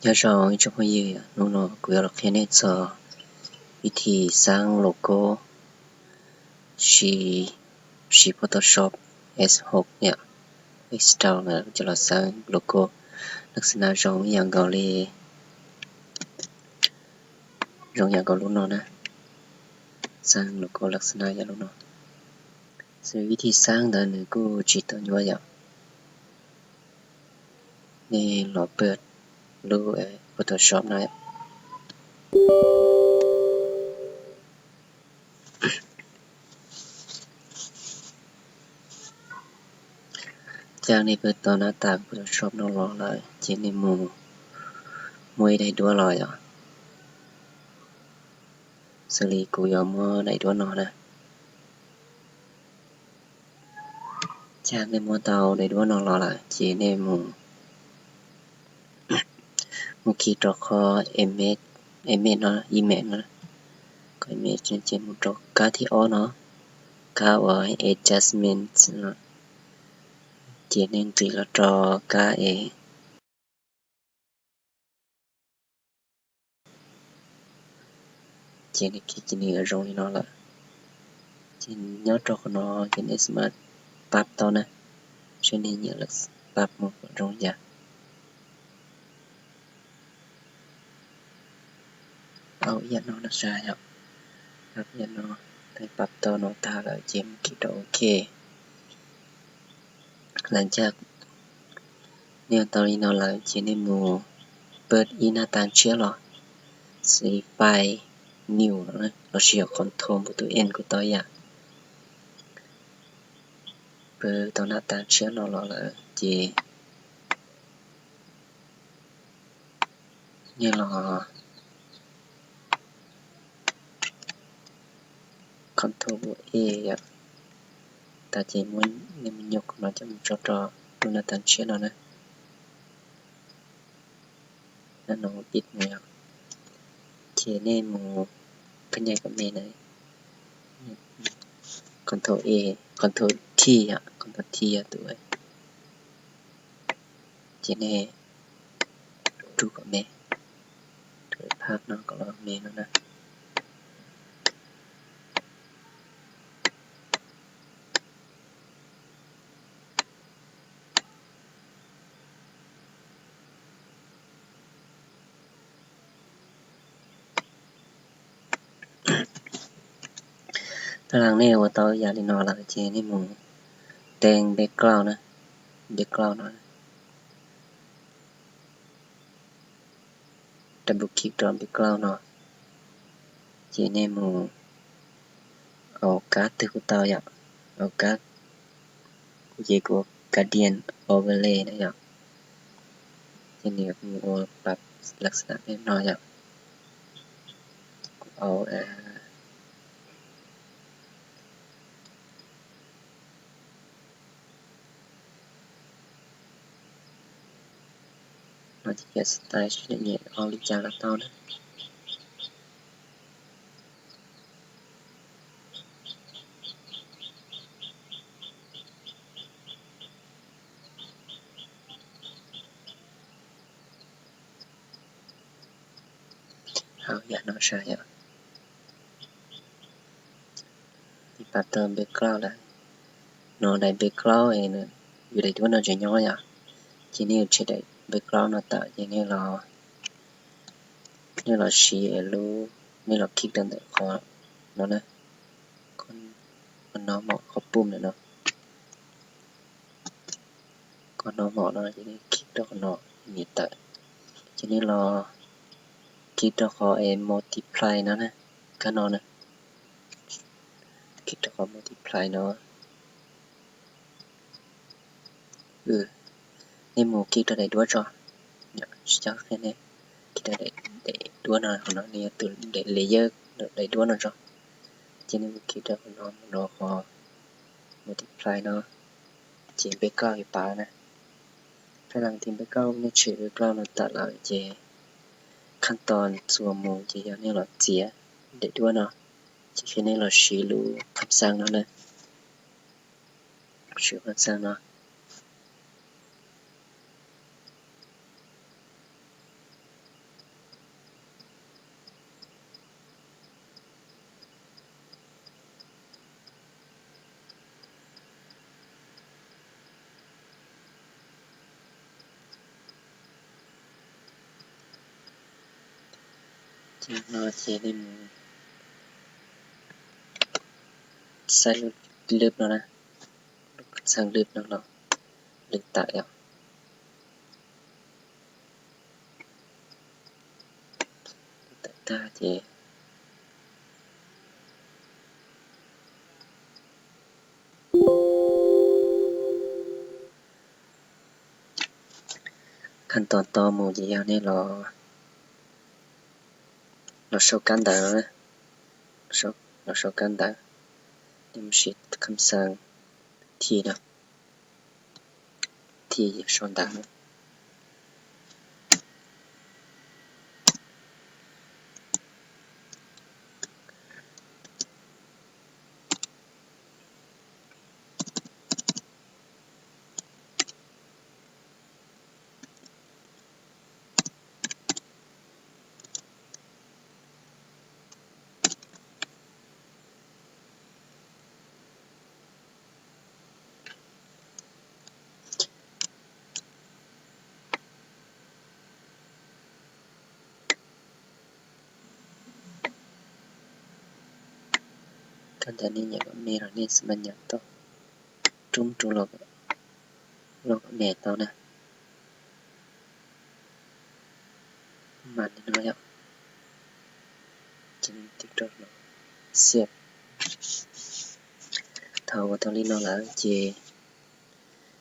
nhớ rằng trong hội nghị nó cũng là cái này choวิธีสร้างโลโก้ชี Photoshop S6 เนี่ยinstall นะจะเราสร้างโลโก้ลักษณะอย่างเกาหลีอย่างเกาหลีเนาะนะสร้างโลโก้ลักษณะอย่างเนาะซึ่งวิธีสร้างนั้นก็จิตตัวอย่างนี่เราเปิดรู Photoshop นะจากนี้เปิดตัวหน้าต่าง Photoshop น้องรอเลยจีนในมวยได้ด้วยเลยอ่ะสลีกูยอมได้ด้วยเนาะนะจากในมัวเตาได้ด้วยเนาะรอเลยจีนในมูคีตรคอเอเมเนาะอีเมเนาะก็เอเมเจมูตรกาที่อ้อเนาะกาว่า adjustment เนาะจีนในตีละตรกาจีนในคิดจีนในรงนี่เนาะละจีนยอดตรคเนาะจีนในสมาร์ทปรับต่อนะช่วยในเนี่ยละปรับมุกรงยาเอาอย่าเนาะนะใช่ครับครับอย่าเนาะได้ปรับต่อเนาะตาแล้วจีนคิดโอเคหลังจากเนี่ยตอนนี้เนาะละจีนในเปิดอีหน้าต่างเชื่อหรอสีไฟนิวนะเราเชียร์คอนโทรลประตูเอ็นก็ต่ออย่างเปิดตัวหน้าต่างเชื่อเราละจีเนี่ยเราคอนโทรลเออย่างแต่จีมันเนี่ยมันยกเราจะมันจอตัวหน้าต่างเชื่อเรานะนั่นเราปิดเนี่ยจีเนี่ยขยายกับเมนเลยคอนโทรลเอคอนโทรลทีอ่ะคอนโทรลทีอ่ะตัวจีเนี่ยดูกับเมตัวภาพน้องก็เราเมนแล้วนะตารางเนี่ยว่าต่อยาลินอละจีนี่แดงแบ็คกราวด์นะแบ็คกราวด์นะดับเบิลคลิกตอนแบ็คกราวด์เนาะจีนี่เอาการ์ดที่กูต่ออย่างเอาการ์ดกูเรียกว่าการ์เดียนโอเวอร์เลย์นะอย่างจีนี่กูปรับลักษณะแบบน้อยอย่างเอามาที่จะสไตล์ชุดนี้เอาลิจาละเต้านะเอาอย่าน้อยใช่อย่างที่ปรับเติมแบ็คกราวด์ได้นอนได้แบ็คกราวด์เองนะอยู่ในตัวเราจะย่อยอย่างทีนี้ใช้ได้แบ็คกราวด์นะแต่ทีนี้เราชี้รู้นี่เราคลิกตั้งแต่คอเนาะนะคนน้องเหมาะเขาปุ่มเลยเนาะก็น้องเหมาะเนาะทีนี้คลิกตัวคนน้องมีแต่ทีนี้เราคลิกตัวคอmultiply นะก็นอนนะคลิกตัวคอ multiply เนาะในหมู่คลิกตัวใดด้วยจ้ะเนี่ยจะแค่นี้คลิกตัวใดด้วยนะของน้องเนี่ยตัวใดเลเยอร์ใดด้วยนะจ้ะทีนี้คลิกตัวของน้องคอ multiply เนาะจีนไปก้าวอยู่ป่านะพลังทีมไปก้าวเนี่ยชื่อไปก้าวเราตัดเราเจขั้นตอนส่วนมุมที่อย่างนี้เราเจียเด็ดด้วยเนาะที่แค่นี้เราชี้รู้คำสั่งแล้วนะชื่อคำสั่งเนาะ เ Chứ nó chỉ nên sai lướt nó nè sang lướt nó lướt tại ạ tại ta chỉขั้นตอนต่อหมู่gì này nó sâu cán đại rồi nó sâu cán đại nhưng chỉ cắm sang thì đó thì son đại kan tadi nya merah ni sebanyak tu trung log mẹ tao nè màn đi nói ạ trên tiktok nó xếp thầu tao đi nó là gì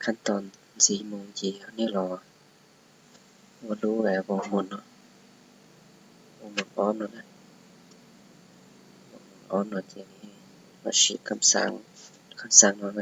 ขั้นตอนgì mù gìนี่รอว่ารู้แหววงมนเนาะวงมนอ้อมแล้วนะอ้อมเนาะจีนี่มาฉีกคำสั่งเนาะไหม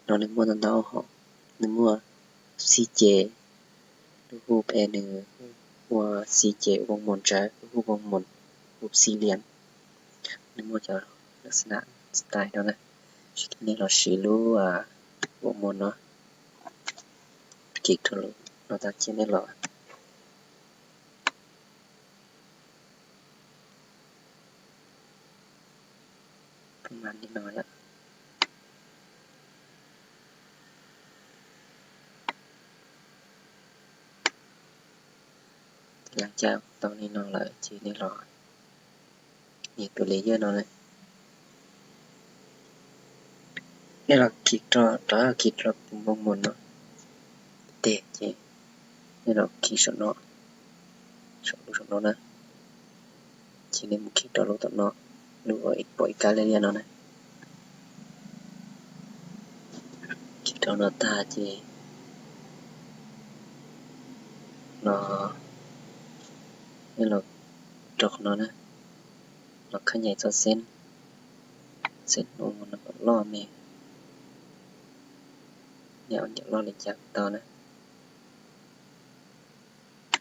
เนาะในมัวนั่นเนาะเหรอในมัวซีเจรูปหนึ่งมัวซีเจวงมนจะรูปวงมนรูปสี่เหลี่ยมในมัวจะลักษณะสไตล์เนาะนะนี่เราฉีรู้วงมนเนาะกิกทะลุเราตัดเช่นนี้หรอประมาณนี้น้อยอะหลังจากตอนนี้น้องเลยจีนี่หรอนี่ตัวเลเยอร์น้องเลยนี่เราคลิกต่อคลิกเราวงมนเนาะเตะจีนี่เราคลิกสนอสนอนะจีนี่มันคลิกต่อรูตัวเนาะรู้ว่าอีกปล่อยการเรียนเนาะนะคลิกต่อเนาะตาจีเนาะนี่เราจอกเนาะนะเราขยายตัวเส้นวงมนแล้วก็ล่อเมฆเนี่ยมันจะล่อเลยจากต่อนะ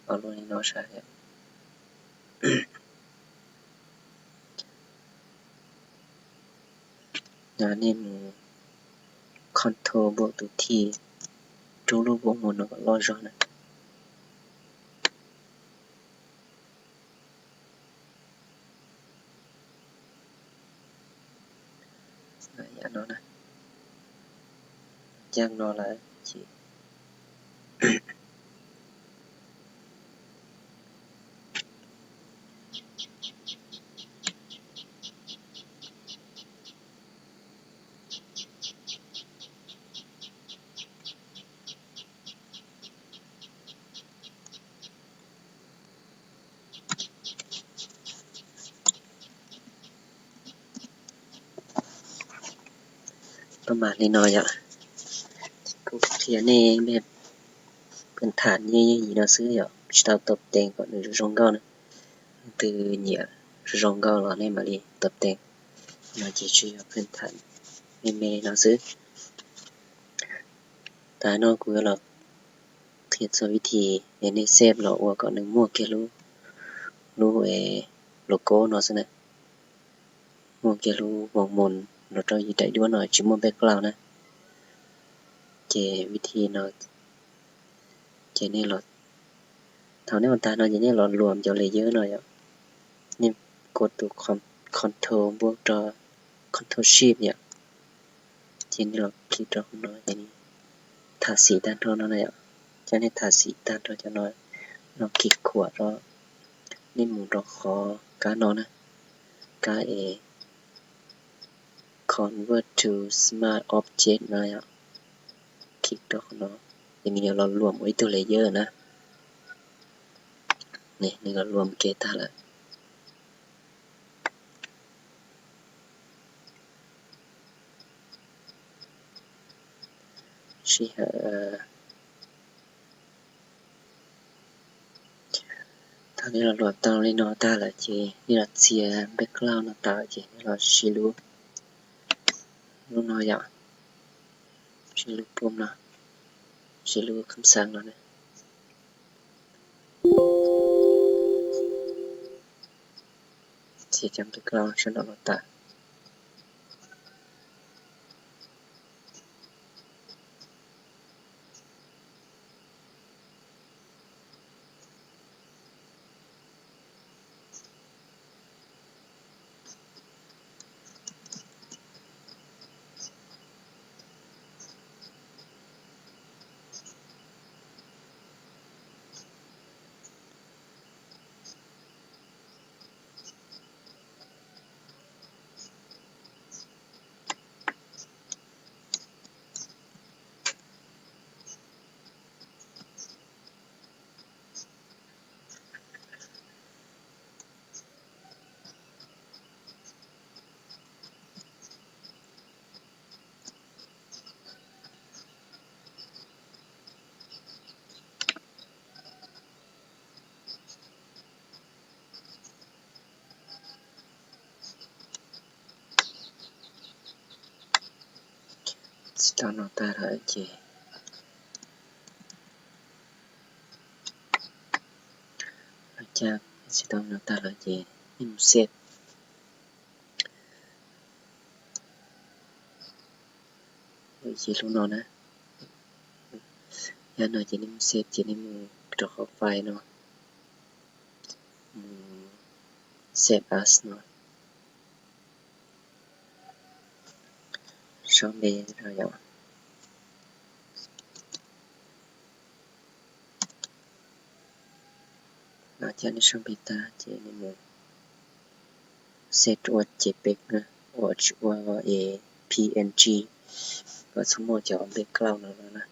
เอาลงในนอชาเนี่ยงานนี่มันคอนโทรลบวกตัวที่จูรูปวงมนแล้วก็ล่อจอนะอย่างนั้นนะย่างนอละจีประมาณนี้น้อยอ่ะกูเขียนเองแบบพื้นฐานยี่เนาะซื้ออ่ะจะเอาตบแต่งก่อนหรือรองเก้านะtừ nhẹ rong cao là nên mà đi tập tên mà chỉ truy ởพื้นฐานmê nóซื้อแต่นอกกูเราเทียบวิธีในเซฟเราว่าก่อนหนึ่งมั่วแค่รู้โลโก้เนาะสินะมั่วแค่รู้วงมนเราจะยึดได้ด้วยหน่อยชิมมั่วแบ็คกราวด์นะเจวิธีเนาะเจนี่เราเท่านี้มันตาเนาะอย่างนี้เรารวมจะเลยเยอะหน่อยอ่ะนี่กดตัวคอนโทรลบวกตัวคอนโทรลชีพเนี่ยทีนี้เราคลิกตรงน้อยอย่างนี้ถาสีด้านท้องนั่นแหละจะให้ถาสีด้านท้องจะน้อยเราคลิกขวดแล้ว nên muốn đó khó cá nó nè cá e convert to smart object นะอ่ะคลิกดอกเนาะทีนี้เรารวมไว้ตัวเลเยอร์นะนี่ก็รวมเกตาละชี้ตอนนี้เรารวมตอนนี้นอตาละจีนี่เราเสียแบ็กกราวน์นอตาจีนี่เราชิลูรู้น้อยอ่ะชิลูปุ่มนะชิลูคำสั่งแล้วนะสีจำแบ็กกราวน์ฉันเอานอตาสตาร์นอตาละจีจากสตาร์นอตาละจีนี่มันเซตจีรู้น้อยนะยันหน่อยจีนี่มันเซตจีนี่มันดอกไฟเนาะsave as เนาะช่องเบนเราอย่างหลังจากนี้ช่องเบต้าเจนี่มันset ว่า JPEG นะว่าPNG ก็สมมติจะเอาแบ็กกราวด์แล้วนะ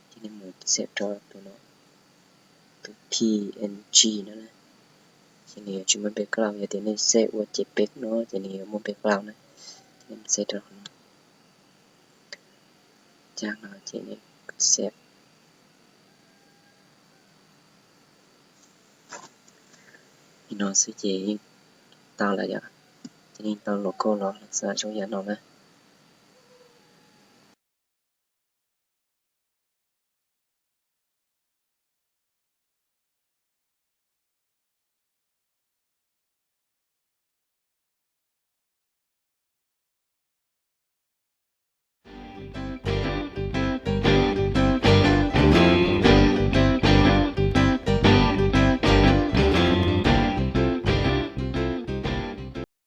ทีนี้มัน set ตัวเนาะตัว PNG นั่นแหละทีนี้จะมาแบ็กกราวด์อย่างที่นี่ set ว่า JPEG เนาะทีนี้มันแบ็กกราวด์นะทีนี้ set แล้วจากนั้นทีนี้ set พี่น้องซื้อเจตาละอย่างทีนี้ตาโลโก้เรารักษาช่องยันเอานะ